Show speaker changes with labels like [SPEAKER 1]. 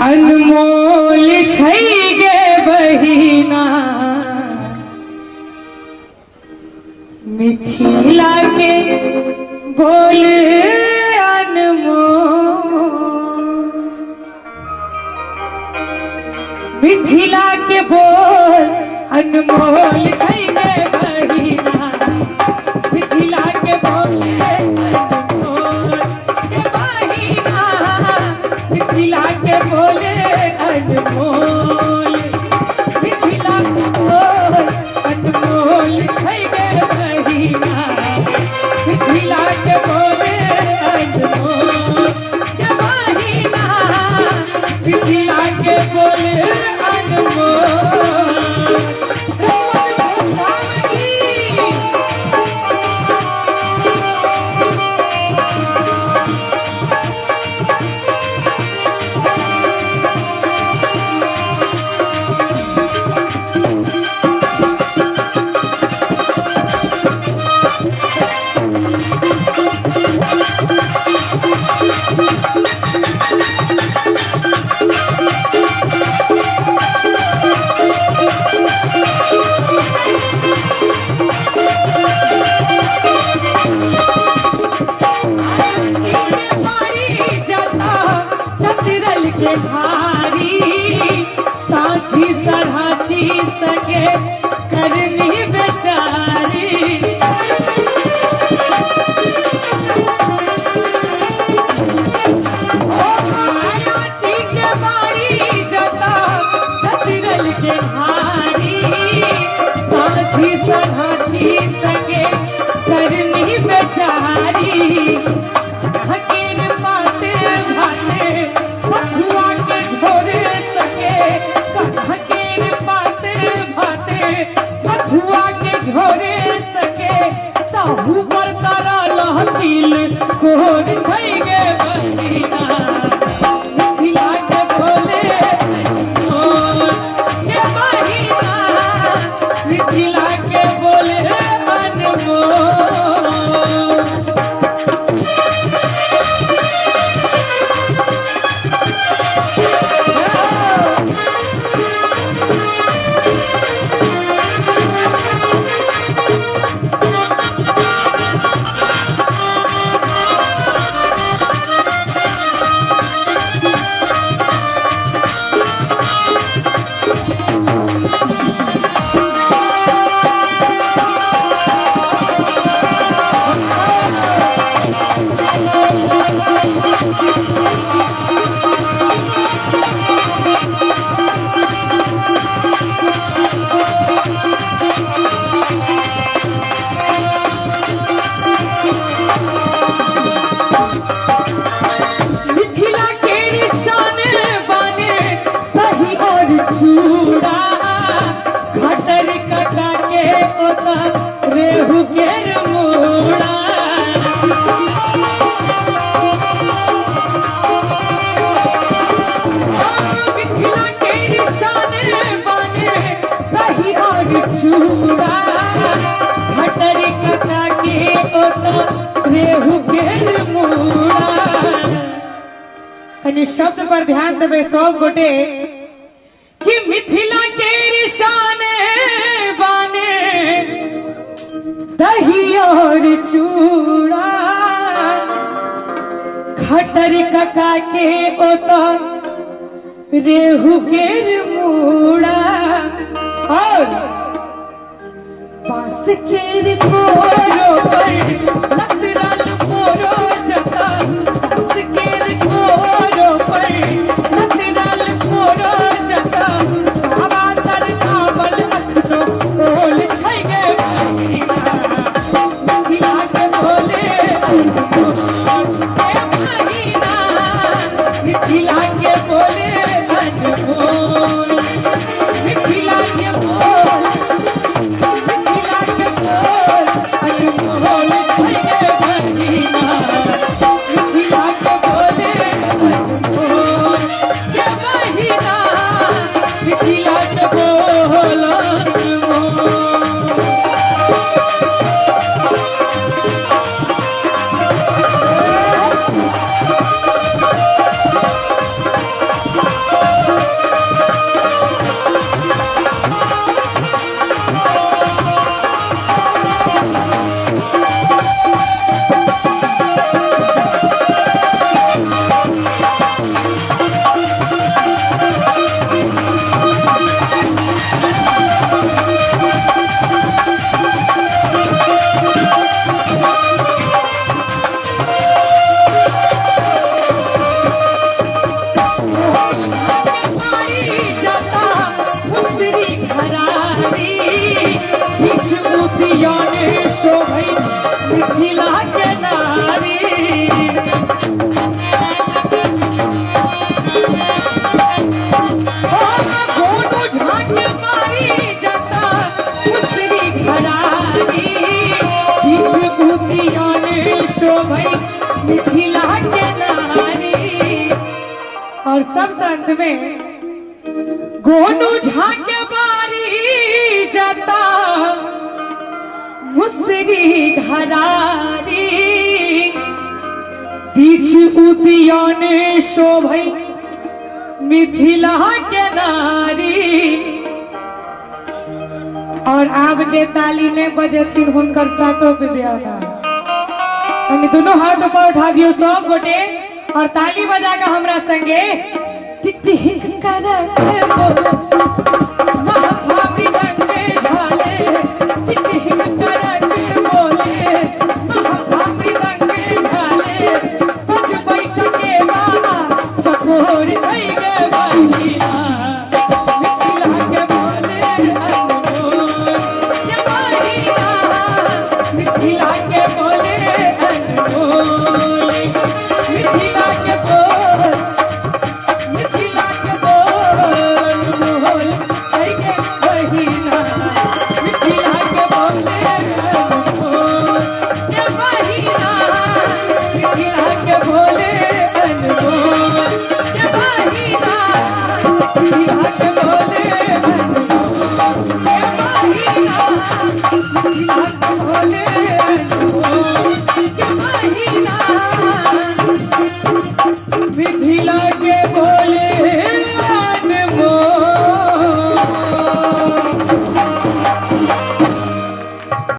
[SPEAKER 1] अनमोल छै गे बहिना मिथिला के बोल मिथिला के बोल अनमोल छै गे बहिना मिथिला के बोल अनमोल गे बहिना मिथिला के बोल अनमोल मिथिला के बोल अनमोल छै गे बहिना मिथिला के बोल अनमोल गे बहिना मिथिला के बोल भारी साझी सराची सके करनी बेचारी साझी के बारी जता छतरल के भारी साझी सराची सके करनी बेचारी हकीर पाते भाते बथुआ के झोरे सके हकीर पाते भाते बथुआ के झोरे सके ताहू पर तारा लहतिल कोर छै गे बहिना मिथिला के बोले अनमोल गे बहिना मिथिला के बोले अनमोल रेहू के मोड़ा मिथिला के निशाने बने दही और चूड़ा खटर कटा के रेहू के मोड़ा कनी शब्द पर ध्यान देवे सब गोटे कि मिथिला के निशाने बने दही और चूड़ा खटर कका के ओता रेहू के मूड़ा और बांस के कोरो पर नतरल कोरो जता बांस के कोरो पर नतरल कोरो जता बाबा तर काबल अखनो बोल छै गे मिथिला के बोले मिथिला के बोले अनमोल मिथिला के बोल मिथिला के बोल अनमोल छै गे बहिना मिथिला के बोले अनमोल गे बहिना मिथिला के बोल अनमोल और सब संत में गोनू झाके बारी जाता मुसरी घरारी बीच उदियन शोभई मिथिला के नारी। और आब जे ताली में बजेथिन हुनकर सातों विद्यादास। हम दोनों हाथ ऊपर उठा दियो सब गोटे और ताली बजा के हमरा संगे टिक टिक करत